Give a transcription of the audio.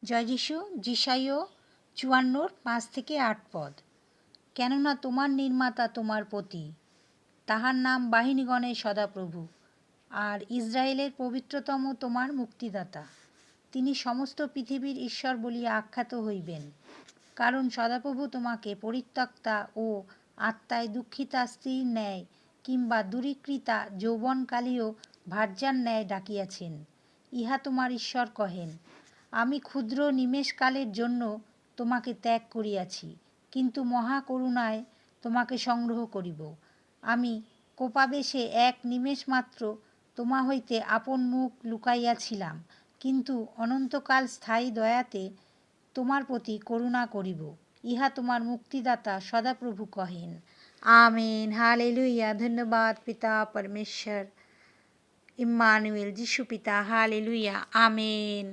জয় যিশু। যিশাইয় 54:5-8 কেননা তোমার নির্মাতা তোমার পতি, তাহার নাম বাহিনীগণের সদাপ্রভু, আর ইসরায়েলের পবিত্রতম তোমার মুক্তিদাতা। তিনি সমস্ত পৃথিবীর ঈশ্বর বলিয়া আখ্যাত হইবেন, কারণ সদাপ্রভু তোমাকে পরিত্যক্তা ও আত্মায় দুঃখিতা স্ত্রীর ন্যায় কিংবা দূরীকৃতা যৌবনকালীয় ভার্যার ন্যায় ডাকিয়াছেন। ইহা তোমার ঈশ্বর কহেন, আমি ক্ষুদ্র নিমেষকালের জন্য তোমাকে ত্যাগ করিয়াছি, কিন্তু মহাকরুণায় তোমাকে সংগ্রহ করিব। আমি কোপাবেশে এক নিমেষ মাত্র তোমা হইতে আপন মুখ লুকাইয়াছিলাম, কিন্তু অনন্তকাল স্থায়ী দয়াতে তোমার প্রতি করুণা করিব। ইহা তোমার মুক্তিদাতা সদাপ্রভু কহেন। আমেন। হালেলুয়া। ধন্যবাদ পিতা পরমেশ্বর, ইম্মানুয়েল, যিশু পিতা। হালেলুয়া। আমেন।